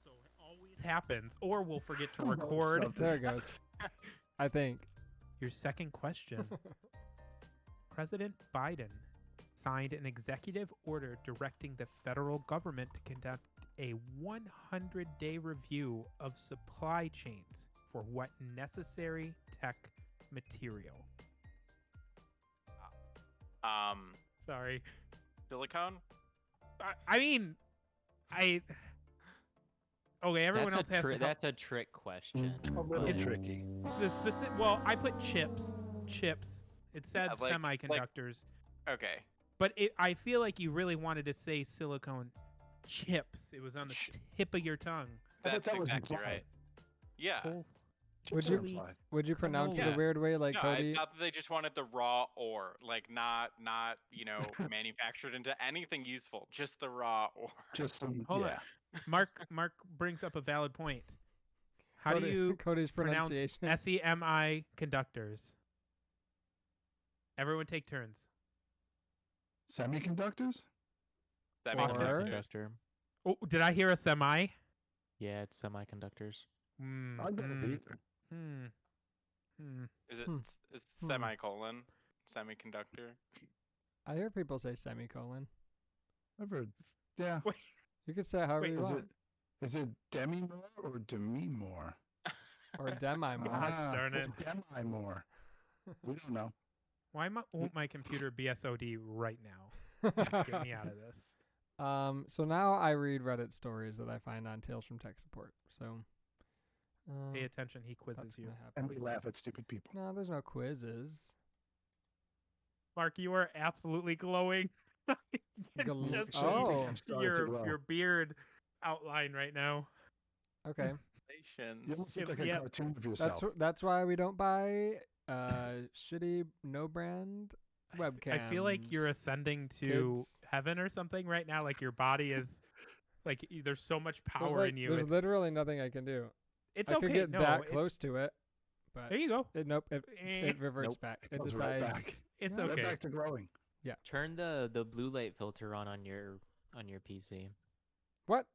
also always happens, or we'll forget to record. There it goes. I think. Your second question. President Biden signed an executive order directing the federal government to conduct a 100-day review of supply chains for what necessary tech material? Sorry. Silicone? Okay, everyone else has to help. That's a trick question. A little tricky. The specific. Well, I put chips. It said semiconductors. Okay. But I feel like you really wanted to say silicone chips. It was on the tip of your tongue. That's that was exactly implied. right. Yeah. Would you pronounce it a weird way like no, Cody? I thought that they just wanted the raw ore, like not manufactured into anything useful, just the raw ore. Just some. Hold on. Mark brings up a valid point. How do you Cody's pronounce pronunciation? SEMI conductors? Everyone take turns. Semiconductors? Semiconductor. Oh, did I hear a semi? Yeah, it's semiconductors. I got it either. Is it is semicolon semiconductor? I hear people say semicolon. I've heard. Yeah. Wait. You could say it however you want. Is it demi-more or demi-more? Or demi-more. Gosh darn it. Demi-more. We don't know. Why won't my computer BSOD right now? Get me out of this. So now I read Reddit stories that I find on Tales from Tech Support. So Pay attention, he quizzes you. And we laugh at stupid people. No, there's no quizzes. Mark, you are absolutely glowing. Just your beard outline right now. Okay. You almost look like a cartoon of yourself. That's why we don't buy shitty no-brand webcams. I feel like you're ascending to heaven or something right now. Like your body is like there's so much power in you. There's literally nothing I can do. It's I okay. could get that close to it, but there you go. It reverts back. It decides right back. It's Right okay. back to growing. Yeah. Turn the blue light filter on your PC. What?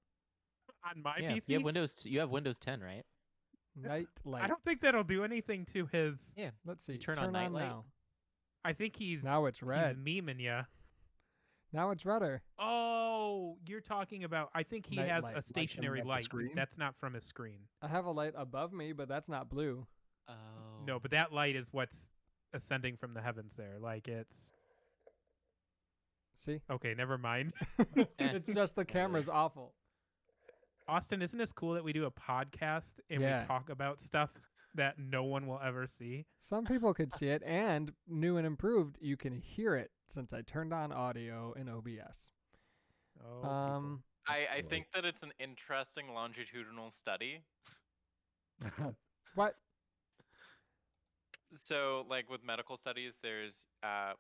On my Yeah, PC? you have Windows 10, right? Night light. I don't think that'll do anything to his. Yeah. Let's see. Turn on night light. now. I think he's Now it's red. He's memeing ya. Now it's redder. Oh, you're talking about. I think he Night has light. a stationary Like light. screen? That's not from his screen. I have a light above me, but that's not blue. Oh. No, but that light is what's ascending from the heavens there. Like it's. See? Okay, never mind. It's just the camera's awful. Austin, isn't this cool that we do a podcast and we talk about stuff that no one will ever see? Some people could see it, and new and improved, you can hear it since I turned on audio in OBS. Oh, I think that it's an interesting longitudinal study. What? So, like with medical studies, there's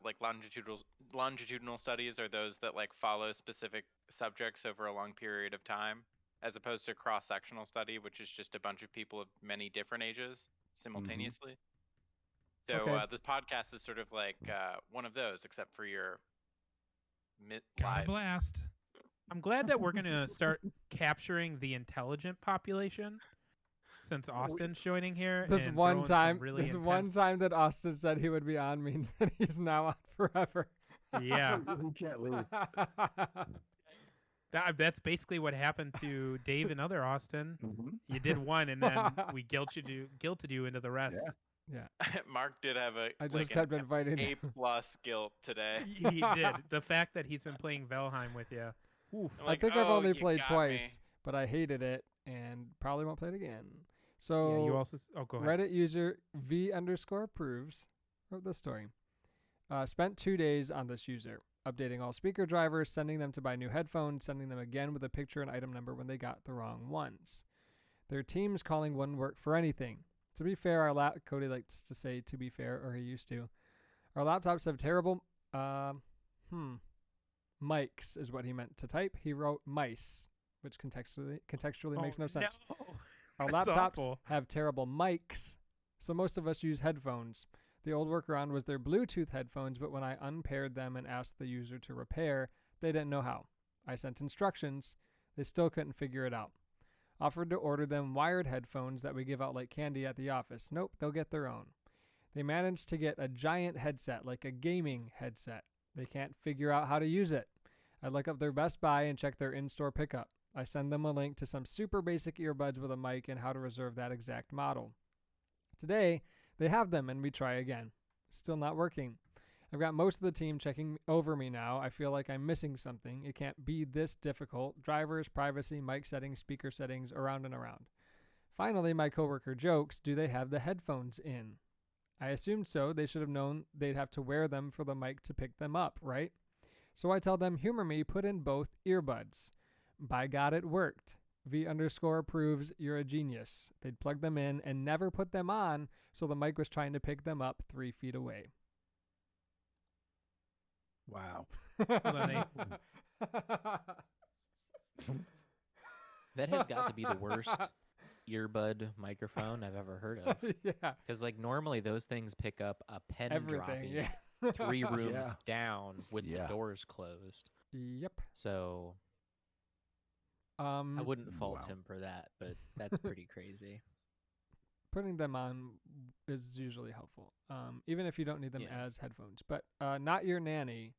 like longitudinal studies are those that like follow specific subjects over a long period of time, as opposed to a cross-sectional study, which is just a bunch of people of many different ages simultaneously. So this podcast is sort of like one of those, except for your lives. blast. I'm glad that we're going to start capturing the intelligent population since Austin's joining here. This and one throwing some time, one time that Austin said he would be on means that he's now on forever. Yeah. We can't leave. That's basically what happened to Dave and other Austin. You did one, and then we guilted you into the rest. Yeah. Mark did have I just kept inviting A plus guilt today. He did. The fact that he's been playing Valheim with you. Oof. I think I've only played twice, but I hated it and probably won't play it again. So yeah, you also. Oh, go ahead. Reddit user V_proves wrote this story. Spent 2 days on this user, updating all speaker drivers, sending them to buy new headphones, sending them again with a picture and item number when they got the wrong ones. Their teams calling wouldn't work for anything. To be fair, Cody likes to say to be fair, or he used to. Our laptops have terrible mics is what he meant to type. He wrote mice, which contextually makes no sense. No. Our That's laptops awful. have terrible mics, so most of us use headphones. The old workaround was their Bluetooth headphones, but when I unpaired them and asked the user to repair, they didn't know how. I sent instructions. They still couldn't figure it out. Offered to order them wired headphones that we give out like candy at the office. Nope, they'll get their own. They managed to get a giant headset, like a gaming headset. They can't figure out how to use it. I look up their Best Buy and check their in-store pickup. I send them a link to some super basic earbuds with a mic and how to reserve that exact model. Today, they have them and we try again. Still not working. I've got most of the team checking over me now. I feel like I'm missing something. It can't be this difficult. Drivers, privacy, mic settings, speaker settings, around and around. Finally, my coworker jokes, do they have the headphones in? I assumed so. They should have known they'd have to wear them for the mic to pick them up, right? So I tell them, humor me, put in both earbuds. By God, it worked. V_approves, you're a genius. They'd plug them in and never put them on, so the mic was trying to pick them up 3 feet away. Wow. That has got to be the worst earbud microphone I've ever heard of. Yeah. Because like normally those things pick up a pen Everything, dropping 3 rooms Yeah. down with Yeah. the doors closed. Yep. So I wouldn't fault him for that, but that's pretty crazy. Putting them on is usually helpful, even if you don't need them Yeah. as headphones. But Not Your Nanny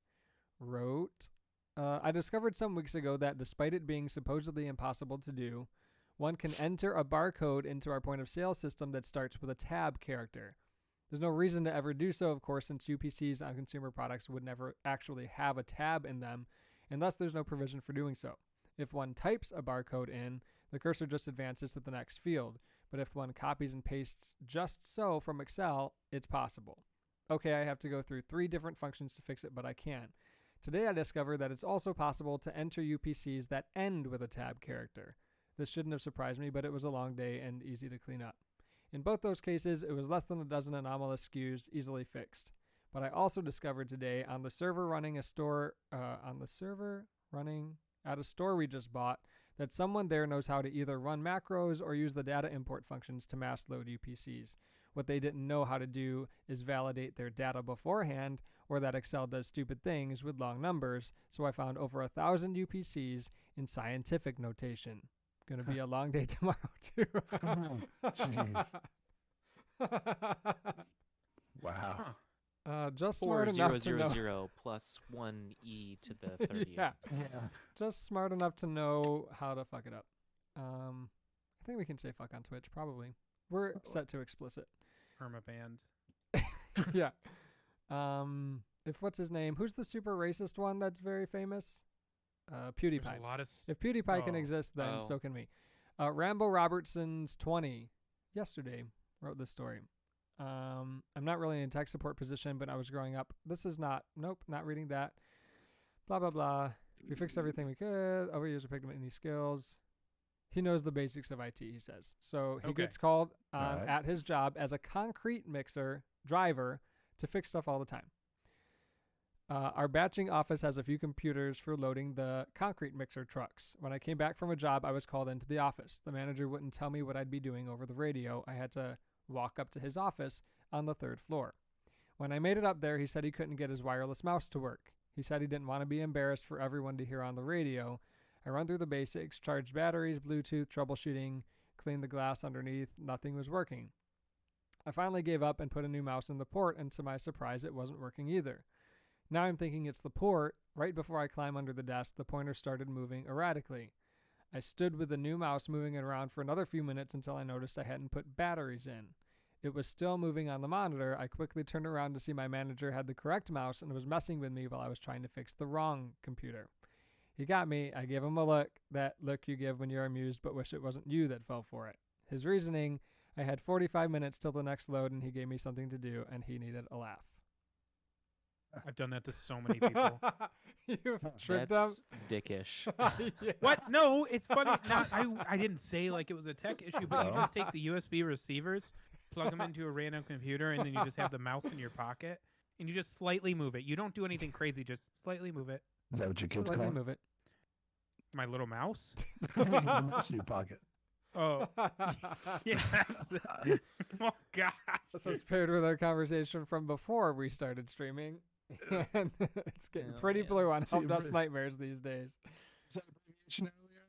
wrote, I discovered some weeks ago that despite it being supposedly impossible to do, one can enter a barcode into our point of sale system that starts with a tab character. There's no reason to ever do so, of course, since UPCs on consumer products would never actually have a tab in them, and thus there's no provision for doing so. If one types a barcode in, the cursor just advances to the next field. But if one copies and pastes just so from Excel, it's possible. Okay, I have to go through 3 different functions to fix it, but I can. Today I discovered that it's also possible to enter UPCs that end with a tab character. This shouldn't have surprised me, but it was a long day and easy to clean up. In both those cases, it was less than a dozen anomalous SKUs easily fixed. But I also discovered today on the server running at a store we just bought, that someone there knows how to either run macros or use the data import functions to mass load UPCs. What they didn't know how to do is validate their data beforehand, or that Excel does stupid things with long numbers, so I found over 1,000 UPCs in scientific notation. Gonna be a long day tomorrow, too. Jeez. Wow. Just smart enough to know. 4000 plus 1e to the 30th. Yeah. Yeah. Just smart enough to know how to fuck it up. I think we can say fuck on Twitch, probably. We're set to explicit. Permaband. Yeah. If what's his name? Who's the super racist one that's very famous? PewDiePie. There's a lot of If PewDiePie can Oh. exist, then so can we. Rambo Robertson's 20 yesterday wrote this story. I'm not really in tech support position, but I was growing up. This is not reading that. Blah, blah, blah. We fixed everything we could. Over years, we picked up any skills. He knows the basics of IT, he says. So he Okay. gets called on Alright. at his job as a concrete mixer driver to fix stuff all the time. Our batching office has a few computers for loading the concrete mixer trucks. When I came back from a job, I was called into the office. The manager wouldn't tell me what I'd be doing over the radio. I had to walk up to his office on the 3rd floor. When I made it up there, he said he couldn't get his wireless mouse to work. He said he didn't want to be embarrassed for everyone to hear on the radio. I run through the basics, charged batteries, Bluetooth, troubleshooting, cleaned the glass underneath. Nothing was working. I finally gave up and put a new mouse in the port, and to my surprise, it wasn't working either. Now I'm thinking it's the port. Right before I climb under the desk, the pointer started moving erratically. I stood with the new mouse moving it around for another few minutes until I noticed I hadn't put batteries in. It was still moving on the monitor. I quickly turned around to see my manager had the correct mouse and was messing with me while I was trying to fix the wrong computer. He got me. I gave him a look, that look you give when you're amused but wish it wasn't you that fell for it. His reasoning, I had 45 minutes till the next load and he gave me something to do and he needed a laugh. I've done that to so many people. You've tricked them? That's dickish. Yeah. What? No, it's funny. Not, I didn't say like it was a tech issue, but you just take the USB receivers, plug them into a random computer, and then you just have the mouse in your pocket, and you just slightly move it. You don't do anything crazy, just slightly move it. Is that what your kids Let call me it? move it. My little mouse? The mouse in your pocket. Oh, yes. Oh, gosh. This is paired with our conversation from before we started streaming. And it's getting Oh, pretty man. blue on See, Helpdesk but- Nightmares these days. Is that abbreviation earlier?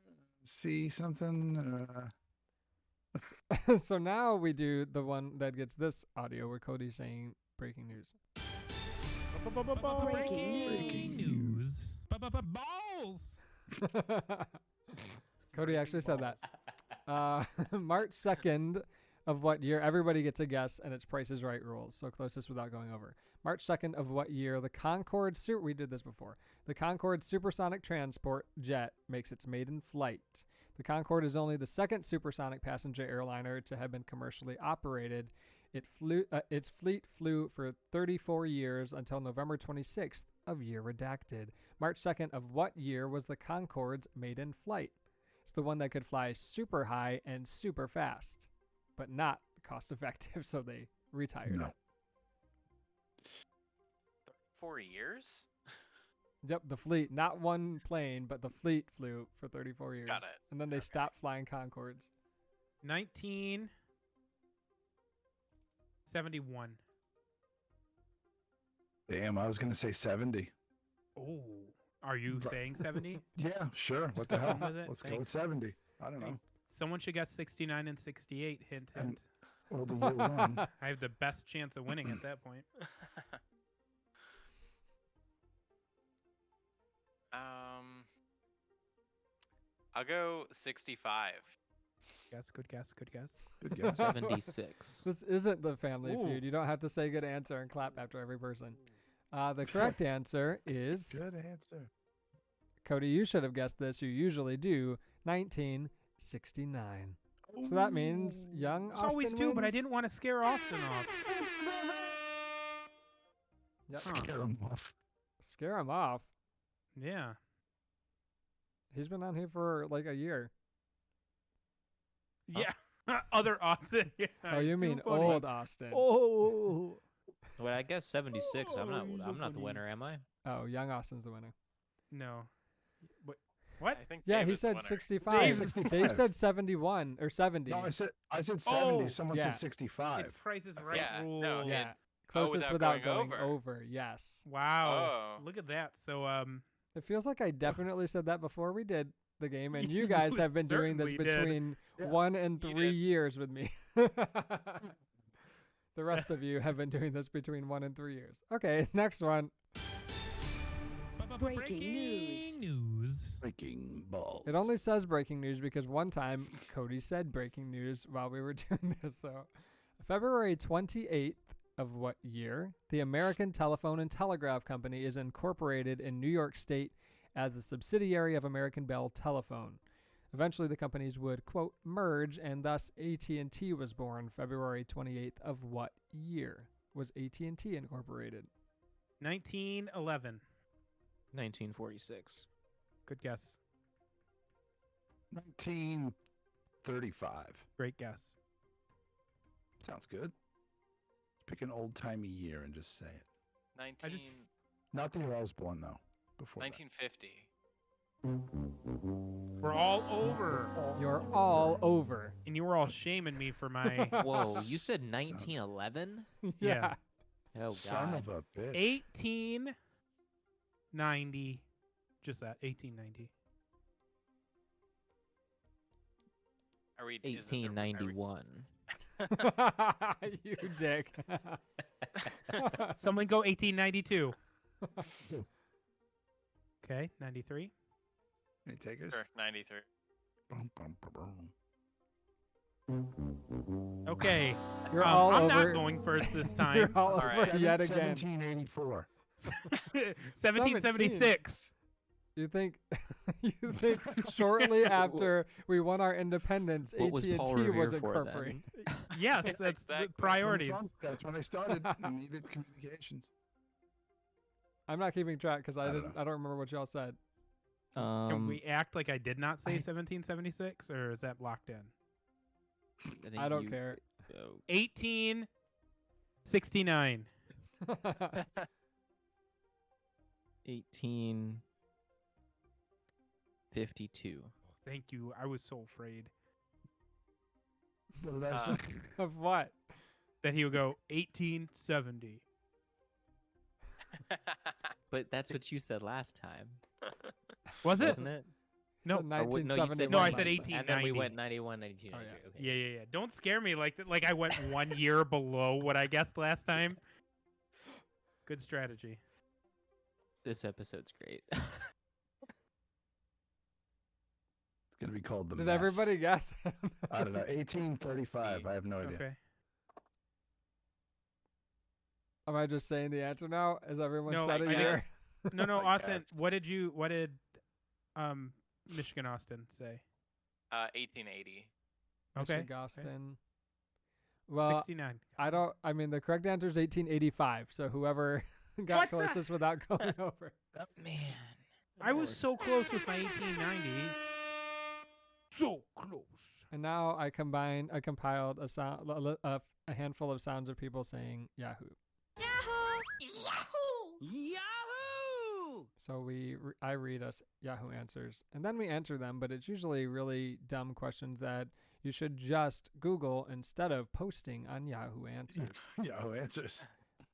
See something? So now we do the one that gets this audio where Cody's saying breaking news. Breaking news. Balls. Cody actually said that. March 2nd of what year? Everybody gets a guess, and it's Price is Right rules. So closest without going over. March 2nd of what year? The Concorde we did this before. The Concorde supersonic transport jet makes its maiden flight. The Concorde is only the second supersonic passenger airliner to have been commercially operated. Its fleet flew for 34 years until November 26th of year redacted. March 2nd of what year was the Concorde's maiden flight? It's the one that could fly super high and super fast, but not cost effective, so they retired No. it. 4 years? Yep, the fleet, not one plane, but the fleet flew for 34 years. Got it. And then they Okay. stopped flying Concordes. 1971. Damn, I was gonna say 70. Oh, are you Right. saying 70? Yeah, sure. What the hell? Going with it? Let's go with Thanks. 70. I don't know. Thanks. Someone should guess 69 and 68. Hint, And- hint. Well, the year one. I have the best chance of winning at that point. I'll go 65. Guess, good guess, good guess. Good guess. 76. This isn't the Family Ooh. Feud. You don't have to say good answer and clap after every person. The correct answer is, Good answer. Cody, you should have guessed this. You usually do, 1969. So that means young It's Austin always do, but I wins. didn't want to scare Austin off. Yep. Scare him off. Scare him off. Yeah. He's been on here for like a year. Yeah. Other Austin. Yeah, Oh, you so mean funny. old Austin. Oh. Well, I guess 76. I'm not. Oh, you're so I'm not the funny. winner, am I? Oh, young Austin's the winner. No. What? I think Yeah, Dave he is the said winner. 65. Dave- 65. Dave said 71 or 70. No, I said 70. Oh, Someone yeah. said 65. It's Price is I Right Yeah, rules. no, yeah. Oh, Closest without without going going over. over. Yes. Wow. Oh. Look at that. So It feels like I definitely said that before we did the game, and you guys You have been doing this certainly did. between Yeah. 1 and You 3 did. years with me. The rest of you have been doing this between 1 and 3 years. Okay, next one. Breaking news. Breaking balls. It only says breaking news because one time Cody said breaking news while we were doing this. So, February 28th of what year? The American Telephone and Telegraph Company is incorporated in New York State as a subsidiary of American Bell Telephone. Eventually, the companies would, quote, merge, and thus AT&T was born. February 28th of what year was AT&T incorporated? 1911. 1946. Good guess. 1935. Great guess. Sounds good. Pick an old timey year and just say it. 19, Not the year I was born though. Before 1950. We're all over. You're all over. And you were all shaming me for my Whoa, you said 1911? Yeah. Oh, that. God. Son of a bitch. 1890. Just that. 1890. Are we? is this a- are we- 1891. You dick. Someone go 1892. Okay, 93. Any takers? Sure, 93. Bum, bum, bum, bum. Okay, You're all I'm over. not going first this You're time. all All over right. yet again. 1784. 1776. You think shortly after we won our independence, What was AT&T Paul was Revere for incorporated. Yes, that's the Exactly. priorities. That's when they started. They needed communications. I'm not keeping track because I I don't didn't. know. I don't remember what y'all said. Can we act like I did not say I- 1776, or is that blocked in? think I don't you- care. oh, 1869. 1852. Thank you. I was so afraid What did I say? Of what? that he would go 1870. But that's what you said last time, Was it? wasn't it? No. So Or what- no, you said 1971. No, I said 19, and then we 1890. went 91, 92, Oh, 93. Okay. Yeah. Don't scare me like that. Like I went 1 year below what I guessed last time. Good strategy. This episode's great. It's gonna be called the Did Mess. everybody guess? I don't know. 1835. I have no idea. Okay. Am I just saying the answer now? Has everyone No, said a I year? guess- No, I Austin. guessed. What did Michigan Austin say? 1880. Okay. Michigan Austin. Well, 69. I mean, the correct answer is 1885. So whoever got What the- closest without going over. Man. I was so close with my 1890. So close. And now I compiled a sound, a handful of sounds of people saying Yahoo. Yahoo! So I read us Yahoo answers, and then we answer them. But it's usually really dumb questions that you should just Google instead of posting on Yahoo Answers. Yahoo Answers.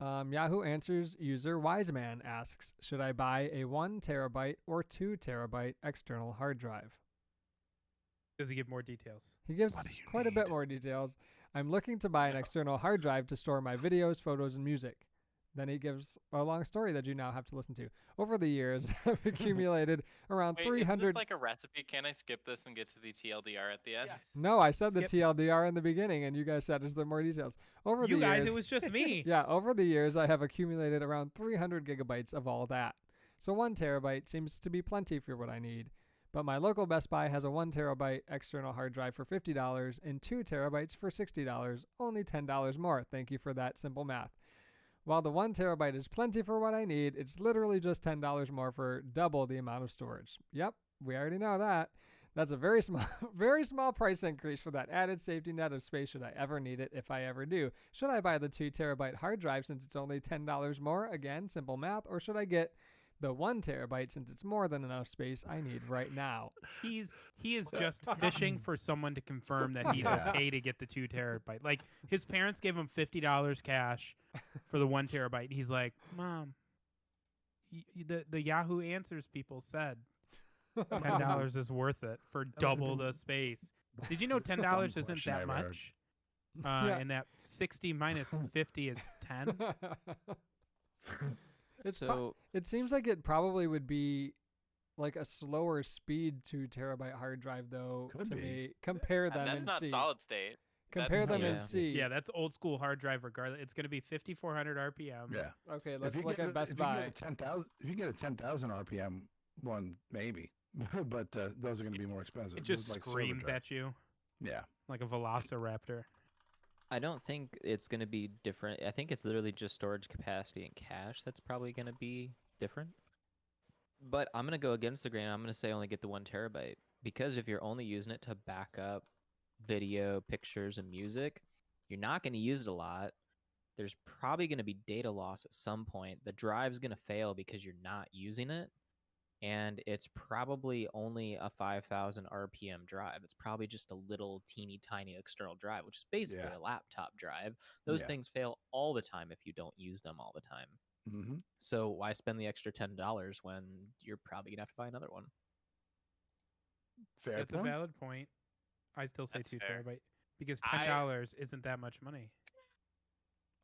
Yahoo Answers user Wiseman asks, should I buy a 1 terabyte or 2 terabyte external hard drive? Does he give more details? He gives What do you quite a bit need? more details. I'm looking to buy an external hard drive to store my videos, photos, and music. Then he gives a long story that you now have to listen to. Over the years, I've accumulated around Wait, 300. Is this like a recipe? Can I skip this and get to the TLDR at the end? No, I said Skip. the TLDR in the beginning, and you guys said, is there more details? Over You the guys, years, it was just me. yeah, over the years, I have accumulated around 300 gigabytes of all that. So 1 terabyte seems to be plenty for what I need. But my local Best Buy has a 1 terabyte external hard drive for $50 and 2 terabytes for $60, only $10 more. Thank you for that simple math. While the 1 terabyte is plenty for what I need, it's literally just $10 more for double the amount of storage. Yep, we already know that. That's a very small price increase for that added safety net of space should I ever need it, if I ever do. Should I buy the 2 terabyte hard drive since it's only $10 more? Again, simple math. Or should I get the 1 terabyte since it's more than enough space I need right now? He is just fishing for someone to confirm that he's Yeah. okay to get the 2 terabyte. Like his parents gave him $50 cash for the 1 terabyte. He's like, Mom, the Yahoo Answers people said $10 is worth it for double the space. Did you know It's the $10 dumbest isn't question I that ever heard. much? Yeah. And that 60 minus 50 is 10. So It seems like it probably would be like a slower speed 2 terabyte hard drive though. Could to be. me, compare them And that's in not C. solid state. Compare That's- them in Yeah. C. Yeah, that's old school hard drive regardless. It's going to be 5400 RPM. Yeah. Okay, If let's you look get at a- Best if you Buy. get a 10,000, if you get a 10,000 RPM one, maybe, but those are going to be more expensive. It just Those like server screams drive. at you Yeah. like a Velociraptor. I don't think it's going to be different. I think it's literally just storage capacity and cache that's probably going to be different. But I'm going to go against the grain. I'm going to say only get the 1 terabyte because if you're only using it to back up video, pictures, and music, you're not going to use it a lot. There's probably going to be data loss at some point. The drive's going to fail because you're not using it. And it's probably only a 5,000 RPM drive. It's probably just a little teeny tiny external drive, which is basically Yeah. a laptop drive. Those Yeah. things fail all the time if you don't use them all the time. Mm-hmm. So why spend the extra $10 when you're probably gonna have to buy another one? Fair That's point. a valid point. I still say That's 2 fair. terabyte because I- $10 isn't that much money.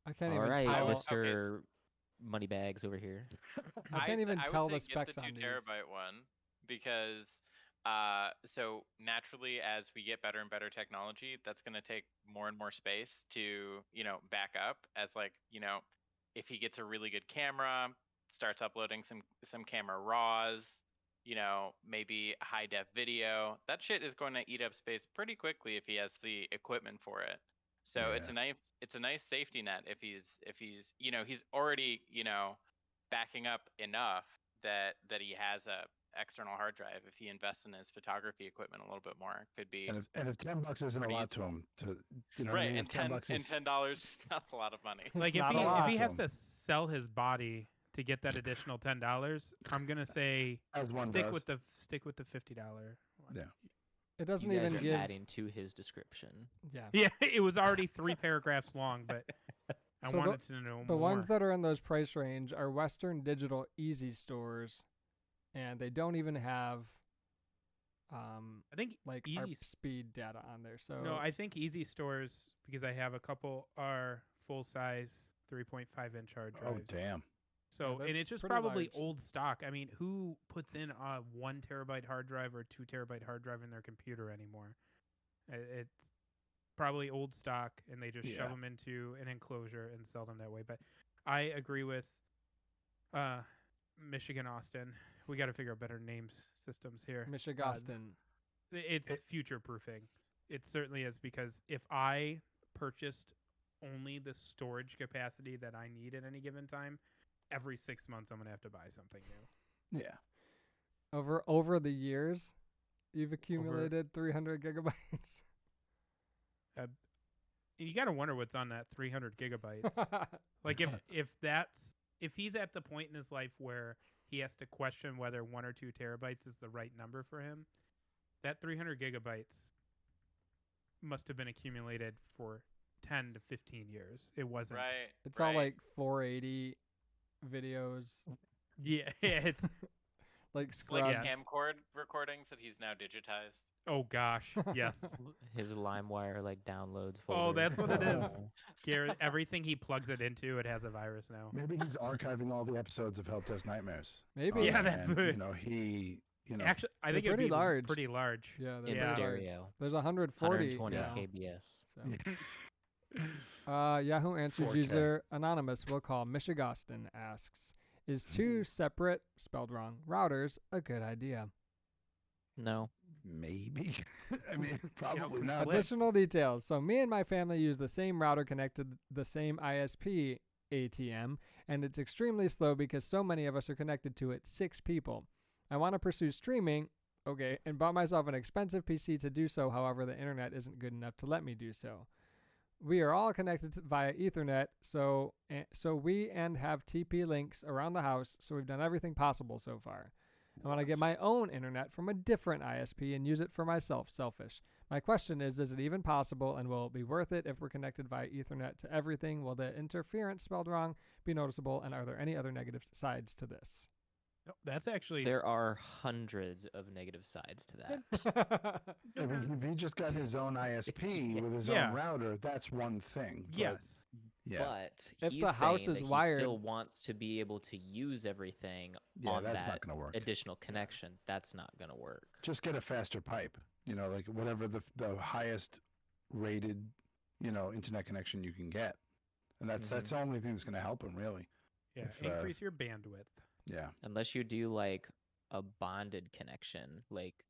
I can't All even right, tell. Okay, Mr. Moneybags over here. I can't even would tell say the specs get on the 2 these. terabyte one because so naturally as we get better and better technology, that's going to take more and more space to, back up as like, if he gets a really good camera, starts uploading some camera raws, maybe high def video, that shit is going to eat up space pretty quickly if he has the equipment for it. So it's a nice safety net if he's he's already backing up enough that he has a external hard drive. If he invests in his photography equipment a little bit more, could be And if $10 isn't a pretty lot to useful. him, what I right. mean? And If $10 is $10 is not a lot of money. Like if not he a lot. if he has to to sell his body to get that additional $10, I'm gonna say as one stick does, with the $50 one. Yeah. It doesn't You guys even are give. adding to his description. Yeah. Yeah, it was already 3 paragraphs long, but I So wanted to know The more. ones that are in those price range are Western Digital Easy stores, and they don't even have I think like Easy our s- speed data on there. So No, I think Easy Stores, because I have a couple, are full size 3.5-inch hard Oh, drives. damn. So, they're and it's just pretty probably large. old stock. I mean, who puts in a 1 terabyte hard drive or 2 terabyte hard drive in their computer anymore? It's probably old stock, and they just shove Yeah. them into an enclosure and sell them that way. But I agree with Michigan Austin. We got to figure out better names systems here. Michigaston. It's It- future proofing. It certainly is, because if I purchased only the storage capacity that I need at any given time, every 6 months I'm gonna have to buy something new. Yeah. Over the years, you've accumulated 300 gigabytes. You gotta wonder what's on that 300 gigabytes. Like if he's at the point in his life where he has to question whether 1 or 2 terabytes is the right number for him, that 300 gigabytes must have been accumulated for 10 to 15 years. It wasn't. Right. It's right. all like 480 videos, Yeah, it's like It's like scrubs. Yes. camcord recordings that he's now digitized. oh gosh, yes. His LimeWire like downloads Oh, folder. that's what it is. Uh, Garrett, everything he plugs it into, it has a virus now. Maybe he's archiving all the episodes of Helpdesk Nightmares. Maybe. Yeah, that's and, what- Actually, I think They're it'd pretty be large. pretty large. Yeah, they're in Yeah. very large. stereo. There's 140 120 now. kbs. So. Yahoo Answers 4K. user Anonymous, we'll call Michigaston, asks, is 2 separate, spelled wrong, routers a good idea? No. Maybe. I mean, probably not. Flip. Additional details. So me and my family use the same router connected to the same ISP ATM, and it's extremely slow because so many of us are connected to it, 6 people. I want to pursue streaming, okay, and bought myself an expensive PC to do so. However, the internet isn't good enough to let me do so. We are all connected via Ethernet, so we have TP links around the house, so we've done everything possible so far. I want to get my own internet from a different ISP and use it for myself, selfish. My question is it even possible, and will it be worth it if we're connected via Ethernet to everything? Will the interference spelled wrong be noticeable, and are there any other negative sides to this? No, that's actually There are hundreds of negative sides to that. If he just got his own ISP with his Yeah. own router, that's one thing. But, yes. Yeah. But If he's the house saying is that wired- he still wants to be able to use everything Yeah, on that's that not going to work. additional connection. That's not going to work. Just get a faster pipe. Like whatever the highest rated, internet connection you can get. And that's the only thing that's going to help him, really. Yeah. If, Increase your bandwidth. Yeah. Unless you do like a bonded connection, like,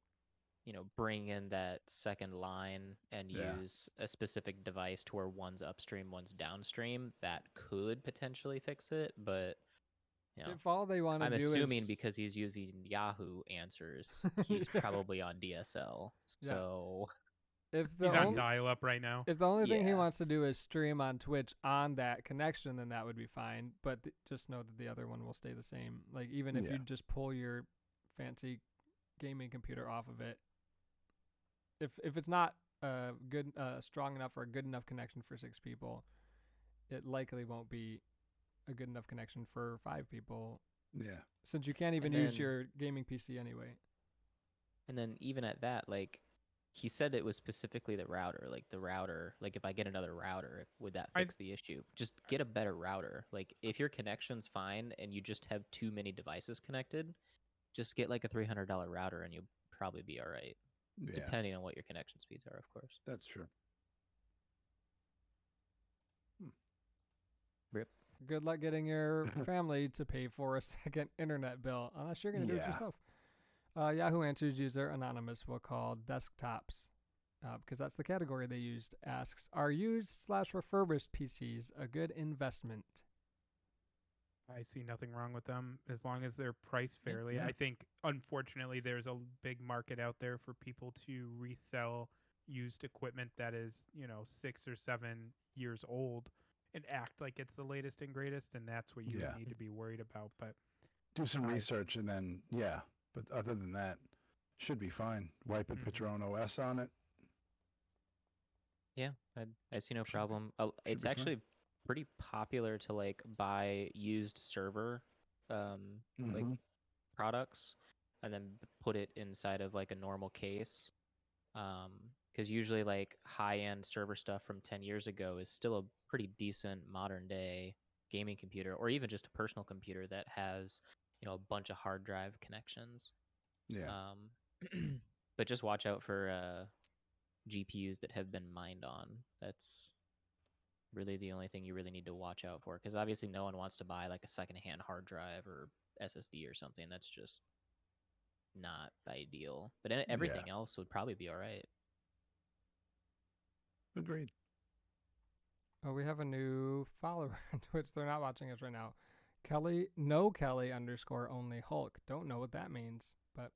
bring in that second line and Yeah. use a specific device to where one's upstream, one's downstream, that could potentially fix it. But, If all they want to I'm do assuming is because he's using Yahoo Answers, he's probably on DSL. Yeah. So if the He's on only, dial-up right now. if the only thing he Yeah. wants to do is stream on Twitch on that connection, then that would be fine. But just know that the other one will stay the same. Like even if Yeah. you just pull your fancy gaming computer off of it, if it's not good, strong enough or a good enough connection for 6 people, it likely won't be a good enough connection for 5 people, Yeah. since you can't even And use then- your gaming PC anyway. And then even at that, like he said it was specifically the router. Like the router, like if I get another router, would that I- fix the issue? Just get a better router. Like if your connection's fine and you just have too many devices connected, just get like a $300 router and you'll probably be all right. Yeah. Depending on what your connection speeds are, of course. That's true. Rip. Good luck getting your family to pay for a second internet bill, unless you're going to do it Yeah. yourself. Yahoo Answers user Anonymous, will call desktops, because that's the category they used, asks, are used/refurbished PCs a good investment? I see nothing wrong with them as long as they're priced fairly. Yeah. I think, unfortunately, there's a big market out there for people to resell used equipment that is, 6 or 7 years old and act like it's the latest and greatest, and that's what you Yeah. need to be worried about. But Do some I- research and then, yeah. But other than that, should be fine. Wipe it, put your own OS on it. Yeah, I see no Should be- problem. It's be fine. actually pretty popular to like buy used server like Mhm. products. and then put it inside of like a normal case. Because usually like high-end server stuff from 10 years ago is still a pretty decent modern day gaming computer, or even just a personal computer that has, a bunch of hard drive connections. Yeah. But just watch out for GPUs that have been mined on. That's really the only thing you really need to watch out for, because obviously no one wants to buy like a secondhand hard drive or SSD or something. That's just not ideal. But everything else would probably be all right. Agreed. Oh, we have a new follower on Twitch. They're not watching us right now. Kelly, no Kelly _ only Hulk. Don't know what that means, but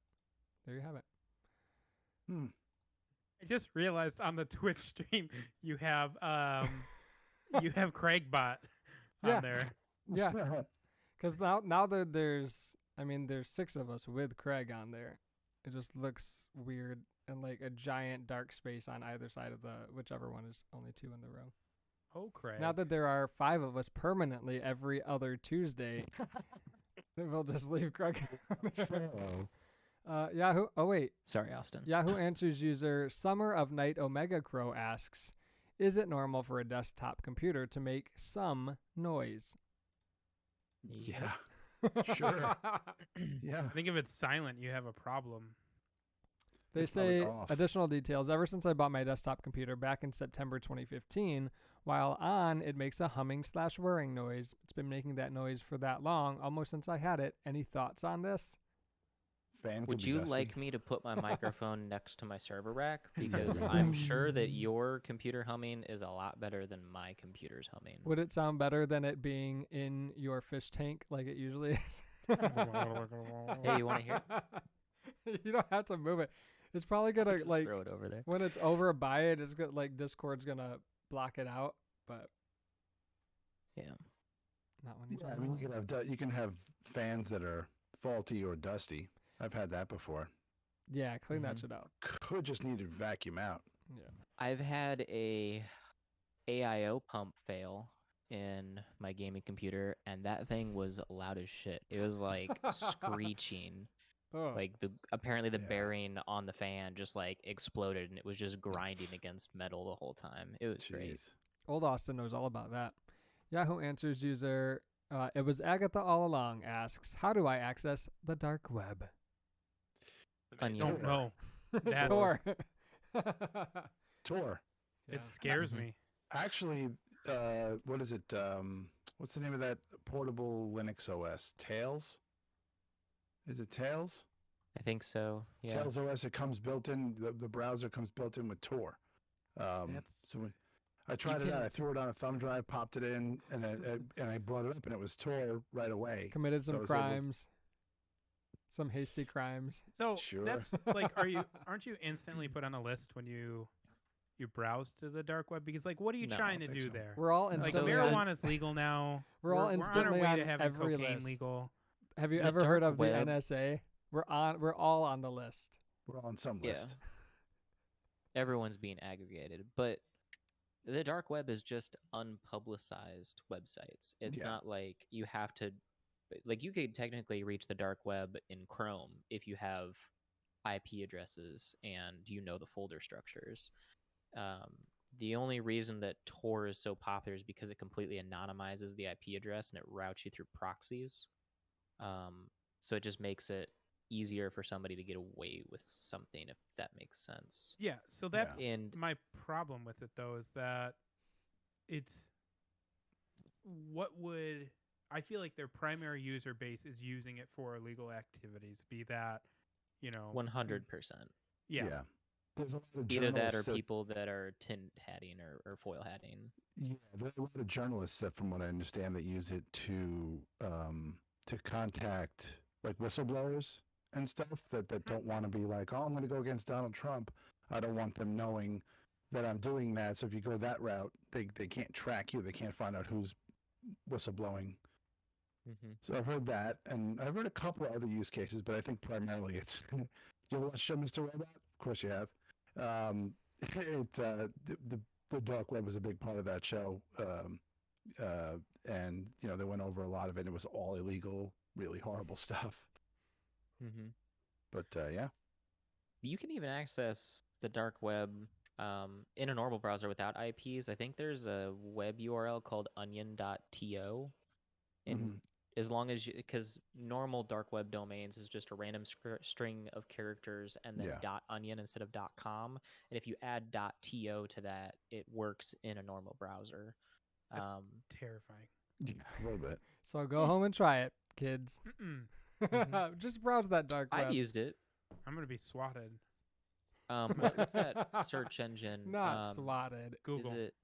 there you have it. I just realized on the Twitch stream you have Craigbot on there. Yeah, because now that there's 6 of us with Craig on there. It just looks weird and like a giant dark space on either side of whichever one is only 2 in the row. Oh, Craig. Now that there are 5 of us permanently every other Tuesday, we'll just leave Craig. Yahoo. Oh wait. Sorry, Austin. Yahoo Answers user Summer of Night Omega Crow asks, "Is it normal for a desktop computer to make some noise?" Yeah. Sure. Yeah. I think if it's silent, you have a problem. They It's probably say off. additional details. Ever since I bought my desktop computer back in September 2015, while on, it makes a humming / whirring noise. It's been making that noise for that long, almost since I had it. Any thoughts on this? Fan Would could be you dusty. like me to put my microphone next to my server rack? Because I'm sure that your computer humming is a lot better than my computer's humming. Would it sound better than it being in your fish tank like it usually is? Hey, you want to hear it? You don't have to move it. It's probably gonna Just like throw it over there. when it's over by it. It's gonna like Discord's gonna block it out, but Yeah. not when you. Yeah, I mean, you can have fans that are faulty or dusty. I've had that before. Yeah, clean that Mhm. shit out. Could just need to vacuum out. Yeah. I've had a AIO pump fail in my gaming computer, and that thing was loud as shit. It was like screeching. Oh. Like apparently the Yeah. bearing on the fan just like exploded, and it was just grinding against metal the whole time. It was great. Jeez. Old Austin knows all about that. Yahoo Answers user, it was Agatha all along, asks, "How do I access the dark web?" Onion. Don't know. That's- Tor. Tor. Yeah. It scares Mhm. me. Actually, what is it? What's the name of that portable Linux OS? Tails? Is it Tails? I think so. Yeah. Tails OS. It comes built in. The browser comes built in with Tor. That's- I tried it out. can- I threw it on a thumb drive, popped it in, and I brought it up, and it was Tor right away. Committed So some I was able to- crimes. Some hasty crimes. So Sure. that's like, aren't you instantly put on a list when you browse to the dark web? Because like, what are you No, I trying to don't think do so. there? We're all Like instantly marijuana's legal now. We're all on our instantly way on to having every cocaine list. legal. Have you The ever heard dark of the web- NSA? We're all on the list. We're on some Yeah. list. Everyone's being aggregated, but the dark web is just unpublicized websites. It's Yeah. not like you have to, like, you could technically reach the dark web in Chrome if you have IP addresses and you know the folder structures. The only reason that Tor is so popular is because it completely anonymizes the IP address and it routes you through proxies. So it just makes it easier for somebody to get away with something, if that makes sense. Yeah. So that's And my problem with it, though, is that it's I feel like their primary user base is using it for illegal activities, be that, 100%. yeah. There's a lot of Either that or journalists people that are tint hatting or foil hatting. Yeah, there are a lot of journalists that, from what I understand, that use it to contact like whistleblowers and stuff that don't want to be like, oh, I'm going to go against Donald Trump. I don't want them knowing that I'm doing that. So if you go that route, they can't track you. They can't find out who's whistleblowing. Mm-hmm. So I've heard that, and I've heard a couple of other use cases, but I think primarily it's. You ever watch Mr. Robot? Of course you have. The dark web was a big part of that show, and they went over a lot of it. It was all illegal, really horrible stuff. Mm-hmm. But yeah, You can even access the dark web in a normal browser without IPs. I think there's a web URL called onion.to, and Mhm. as long as you, because normal dark web domains is just a random string of characters and then Yeah. .onion instead of .com, and if you add .to to that, it works in a normal browser. That's terrifying. Yeah, a little bit. So go home and try it, kids. Mm-mm. Just browse that dark web. I've used it. I'm gonna be swatted. What's that search engine? Not swatted. Google. Is it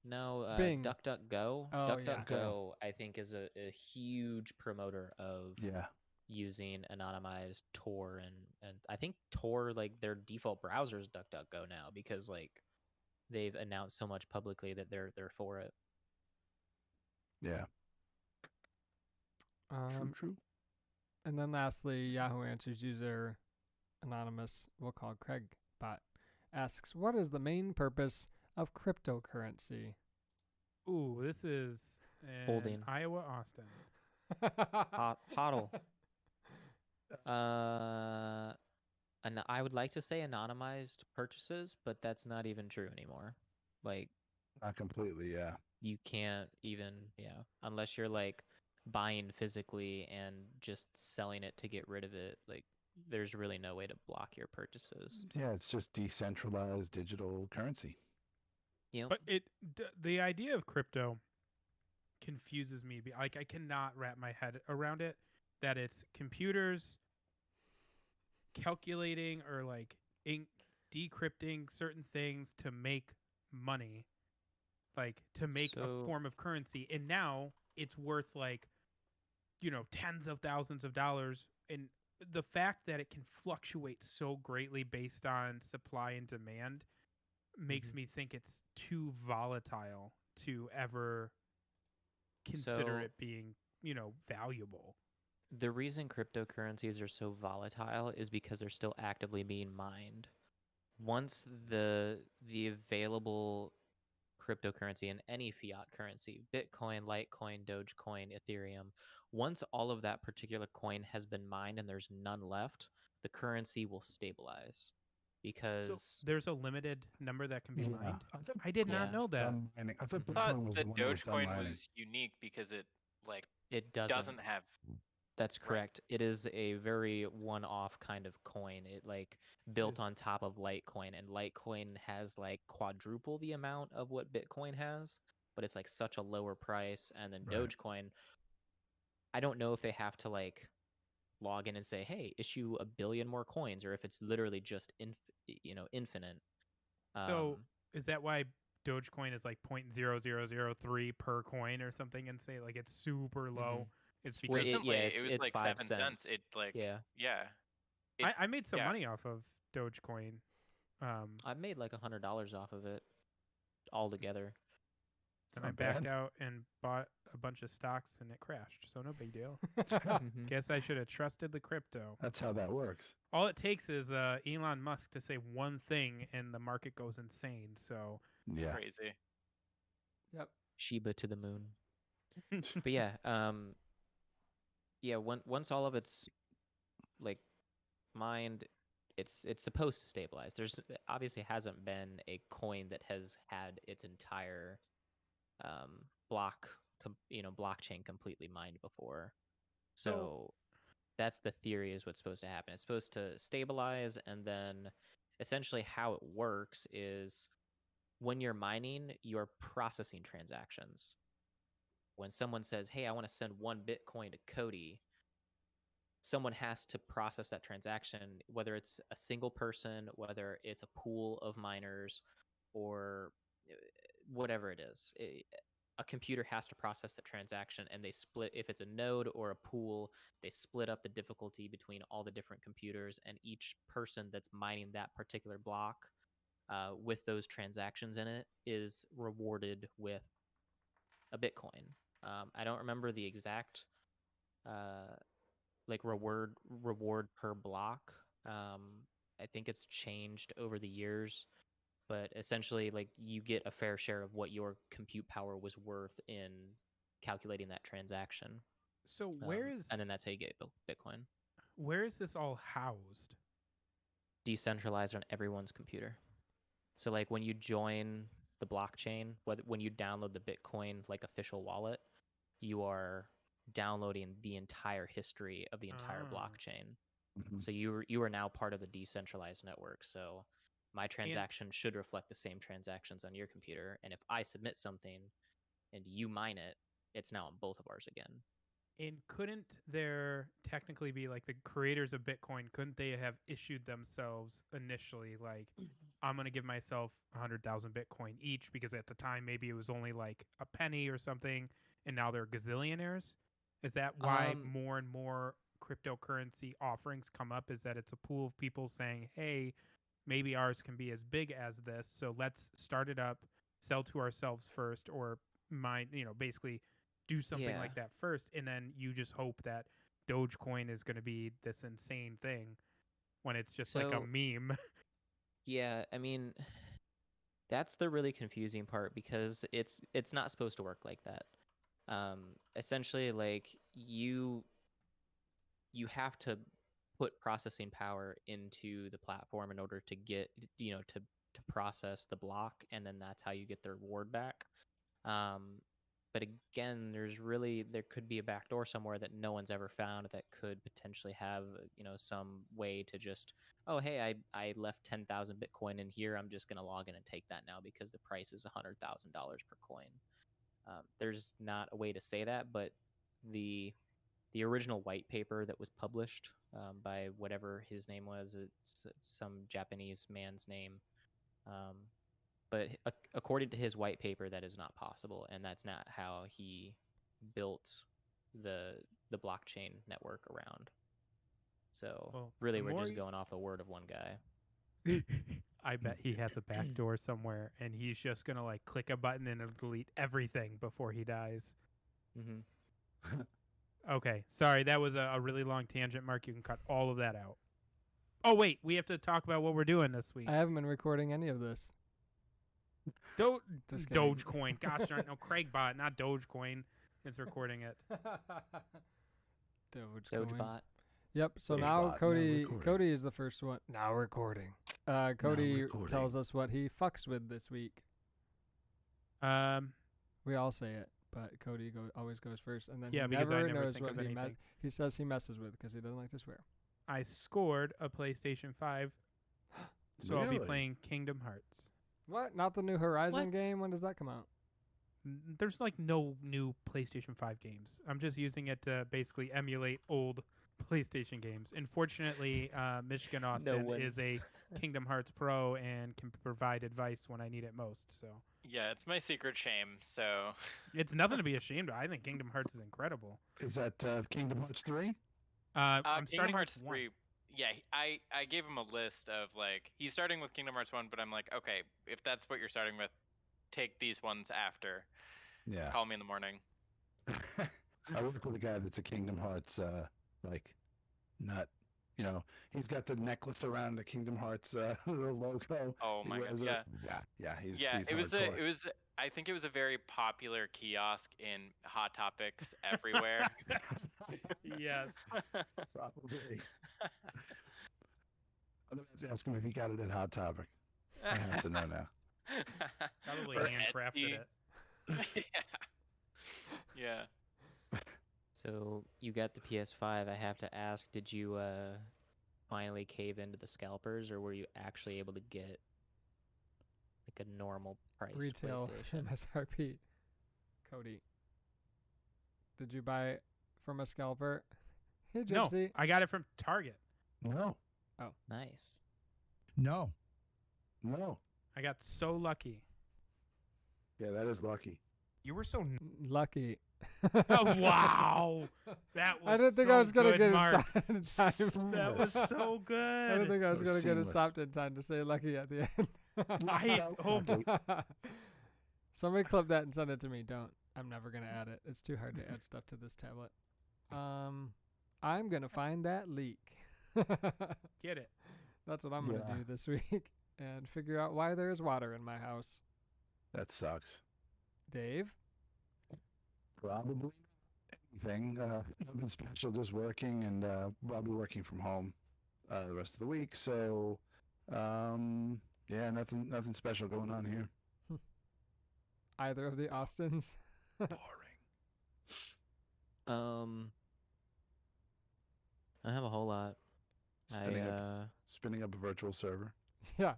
no Bing. DuckDuckGo? Oh, yeah. DuckDuckGo, I think, is a huge promoter of Yeah. using anonymized Tor, and I think Tor, like, their default browser is DuckDuckGo now because like they've announced so much publicly that they're for it. Yeah. True. And then lastly, Yahoo Answers user anonymous, we'll call Craig Bot, asks, "What is the main purpose of cryptocurrency?" Ooh, this is in Holding. Iowa, Austin. Hodl. And I would like to say anonymized purchases, but that's not even true anymore. Like, Not completely. Yeah. you can't even, unless you're like buying physically and just selling it to get rid of it. Like, there's really no way to block your purchases. Yeah. It's just decentralized digital currency. But the idea of crypto confuses me. Like, I cannot wrap my head around it. That it's computers calculating or like decrypting certain things to make money, like to make a form of currency, and now it's worth like, tens of thousands of dollars. And the fact that it can fluctuate so greatly based on supply and demand makes me think it's too volatile to ever consider So- it being, valuable. The reason cryptocurrencies are so volatile is because they're still actively being mined. Once the available cryptocurrency and any fiat currency, Bitcoin, Litecoin, Dogecoin, Ethereum, once all of that particular coin has been mined and there's none left, the currency will stabilize. Because So there's a limited number that can be Yeah. mined. thought I did not Yeah. know that. done mining. I thought Mhm. I thought Bitcoin was that the one that was done Dogecoin mining. was unique because it like it doesn't have That's Right. correct. It is a very one-off kind of coin. It like built Is- on top of Litecoin, and Litecoin has like quadruple the amount of what Bitcoin has, but it's like such a lower price. And then Right. Dogecoin, I don't know if they have to like log in and say, "Hey, issue a billion more coins," or if it's literally just infinite. So Um, is that why Dogecoin is like 0.0003 per coin or something, and say like it's super low? It's Well, because recently yeah, it was it's like 5 7 cents. cents. It like Yeah, I made some yeah. money off of Dogecoin. I've made like $100 off of it altogether. It's And I not backed bad. out and bought a bunch of stocks and it crashed. So no big deal. Mhm. Guess I should have trusted the crypto. That's how that works. All it takes is Elon Musk to say one thing and the market goes insane. So Yeah. Crazy. Yep. Shiba to the moon. But yeah, once all of it's like mined, it's supposed to stabilize. There's obviously hasn't been a coin that has had its entire blockchain completely mined before. So that's the theory is what's supposed to happen. It's supposed to stabilize, and then essentially how it works is when you're mining, you're processing transactions. When someone says, "Hey, I want to send 1 Bitcoin to Cody," someone has to process that transaction, whether it's a single person, whether it's a pool of miners, or whatever it is. A computer has to process the transaction, and they split, if it's a node or a pool, they split up the difficulty between all the different computers, and each person that's mining that particular block with those transactions in it is rewarded with a Bitcoin. I don't remember the exact like reward per block. I think it's changed over the years, but essentially, like, you get a fair share of what your compute power was worth in calculating that transaction. so And then that's how you get Bitcoin. where is this all housed? Decentralized on everyone's computer. So like when you join the blockchain, when you download the Bitcoin like official wallet, you are downloading the entire history of the entire Oh. blockchain. Mhm. So you are now part of the decentralized network. So my transaction should reflect the same transactions on your computer. And if I submit something and you mine it, it's now on both of ours again. And couldn't there technically be like the creators of Bitcoin? Couldn't they have issued themselves initially like, I'm gonna give myself 100,000 Bitcoin each because at the time maybe it was only like a penny or something, and now they're gazillionaires? Is that why more and more cryptocurrency offerings come up? Is that it's a pool of people saying, hey, maybe ours can be as big as this, so let's start it up, sell to ourselves first, or mine, basically do something like that first, and then you just hope that Dogecoin is going to be this insane thing when it's just like a So- meme. Yeah, I mean, that's the really confusing part because it's not supposed to work like that. Essentially, like you have to put processing power into the platform in order to get to process the block, and then that's how you get the reward back. But again, there could be a backdoor somewhere that no one's ever found that could potentially have some way to just, oh hey, I left 10,000 Bitcoin in here, I'm just gonna log in and take that now because the price is $100,000 per coin. There's not a way to say that, but the original white paper that was published by whatever his name was, it's some Japanese man's name. But according to his white paper, that is not possible, and that's not how he built the blockchain network around. So Well, really, the we're more just you- going off the word of one guy. I bet he has a backdoor somewhere, and he's just gonna like click a button and it'll delete everything before he dies. Mm-hmm. Okay, sorry, that was a really long tangent, Mark. You can cut all of that out. Oh wait, we have to talk about what we're doing this week. I haven't been recording any of this. Just kidding. Dogecoin. Gosh darn, no, Craigbot, not Dogecoin, is recording it. Dogecoin. Dogebot. Yep. So Dogebot, now now Cody recording. is the first one. Now recording. Cody tells us what he fucks with this week. We all say it, but Cody always goes first, and then Yeah, he because I never never knows think what of he anything. he says he messes with because he doesn't like to swear. I scored a PlayStation 5, so I'll be Really? playing Kingdom Hearts. What? Not the new Horizon What? game? When does that come out? There's like no new PlayStation 5 games. I'm just using it to basically emulate old PlayStation games. Unfortunately, Michigan Austin is one's- a Kingdom Hearts pro and can provide advice when I need it most. So Yeah, it's my secret shame. So it's nothing to be ashamed of. I think Kingdom Hearts is incredible. Is that Kingdom Hearts 3? I'm Kingdom starting Hearts with 1. 3. Yeah, I gave him a list of like he's starting with Kingdom Hearts 1, but I'm like, okay, if that's what you're starting with, take these ones after. Yeah. Call me in the morning. I work with a guy that's a Kingdom Hearts like nut. You know, he's got the necklace around the Kingdom Hearts logo. Oh He my god, wears it. yeah. Yeah. He's It was hardcore. I think it was a very popular kiosk in Hot Topics everywhere. Yes. Probably. I'm gonna have to ask him if he got it at Hot Topic. I have to know now. Probably Or handcrafted Etsy. it. Yeah. So you got the PS5. I have to ask, did you finally cave into the scalpers, or were you actually able to get like a normal priced Retail PlayStation? MSRP. Cody, did you buy it from a scalper? Hey, No, Gypsy. I got it from Target. No. Nice. No. No. I got so lucky. Yeah, that is lucky. You were so. Lucky. Oh, wow. That was I didn't think so I was gonna good, get it Mark. stopped in time. That was so I good. didn't think I was That gonna was get it seamless. stopped in time to say lucky at the end. I hope. Somebody clip that and send it to me. Don't. I'm never gonna add it. It's too hard to add stuff to this tablet. I'm gonna find that leak. Get it. That's what I'm gonna Yeah. do this week and figure out why there's water in my house. That sucks. Dave, Probably. thing. Nothing special, just working, and I'll be working from home the rest of the week. So, yeah, nothing special going on here. Either of the Austins? Boring. I have a whole lot. Spinning up a virtual server. Yeah.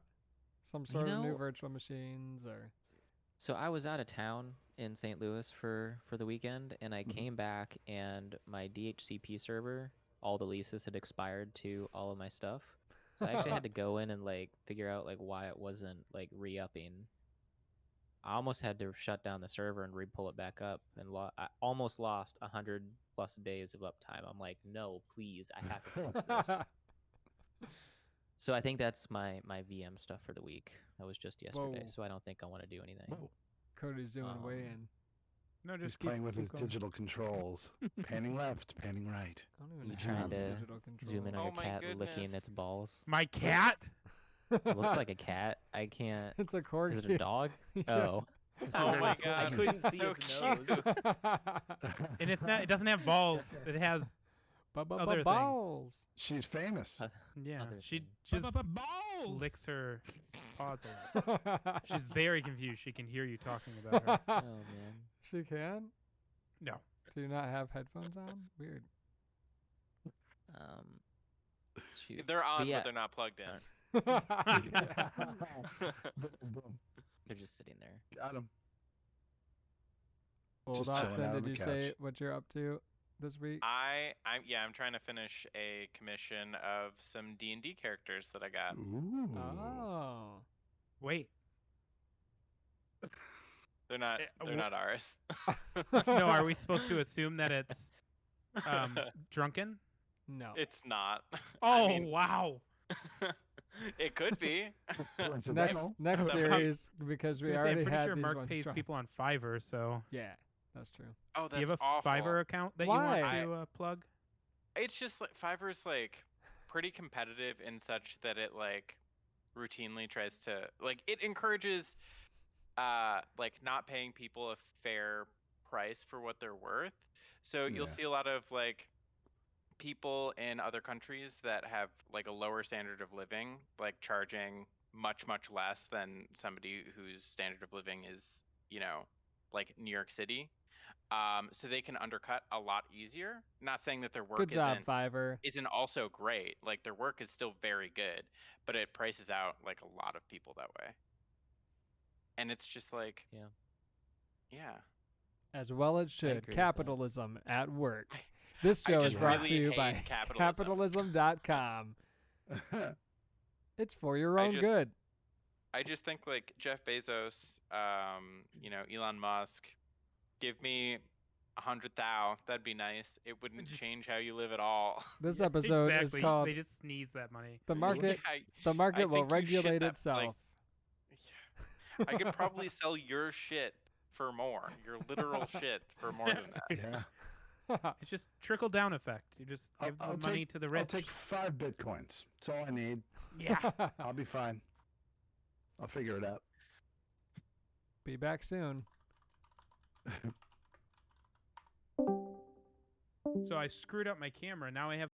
Some sort of new know- virtual machines or. So I was out of town in St. Louis for the weekend, and I came back, and my DHCP server, all the leases had expired to all of my stuff. So I actually had to go in and like figure out like why it wasn't like re-upping. I almost had to shut down the server and re-pull it back up, and I almost lost 100+ days of uptime. I'm like, no, please, I have to fix this. So I think that's my VM stuff for the week. That was just yesterday, Whoa. so I don't think I want to do anything. Whoa. Cody's zooming way in. No, He's just keep, playing with keep his going. digital controls. Panning left, panning right. I don't even You have trying to digital control. Zoom in on Oh your my cat licking goodness. its balls. My cat. It looks like a cat. I can't. It's a corgi. Is it a dog? Yeah. Oh. Oh my I god. I couldn't see so its cute. nose. And it's not. It doesn't have balls. It has. Other thing. Balls. She's famous. Yeah. Other She thing. just Balls. licks her paws a lot. She's very confused. She can hear you talking about her. Oh man. She can? No. Do you not have headphones on? Weird. Shoot. They're on, yeah. but they're not plugged in. Boom, boom. They're just sitting there. Got him. Old Just chilling Austin, out on did the you say couch. what you're up to this week? I'm trying to finish a commission of some D&D characters that I got. Ooh. Oh. Wait. They're not wh- not ours. No. Are we supposed to assume that it's drunken? No. It's not. Oh I mean, wow. it could be. Next Coincidental. next I'm- series because I we was gonna say, already I'm pretty had sure these Mark ones pays drunk. people on Fiverr, so Yeah, that's true. Oh, that's do you have a awful. Fiverr account that Why? you want to plug? It's just like Fiverr's like pretty competitive in such that it like routinely tries to like it encourages like not paying people a fair price for what they're worth. So you'll Yeah. see a lot of like people in other countries that have like a lower standard of living like charging much less than somebody whose standard of living is, you know, like New York City. So they can undercut a lot easier. Not saying that their work Good job, isn't Fiverr. also great. Like their work is still very good, but it prices out like a lot of people that way. And it's just like, Yeah. yeah. As well it should. agree with that. Capitalism at work. This I show is just brought really to you hate by capitalism. capitalism.com. It's for your own just- good. I just think like Jeff Bezos, you know, Elon Musk, give me 100,000. That'd be nice. It wouldn't Just- change how you live at all. This Yeah, episode exactly. is called They just sneeze that money. The Market. Yeah, The market will think you shit regulate that, like, itself. I could probably sell your shit for more. Your literal shit for more than that. Yeah. It's just trickle down effect. You just give the money to the rich. I'll take 5 bitcoins. That's all I need. Yeah. I'll be fine. I'll figure it out. Be back soon. So I screwed up my camera. Now I have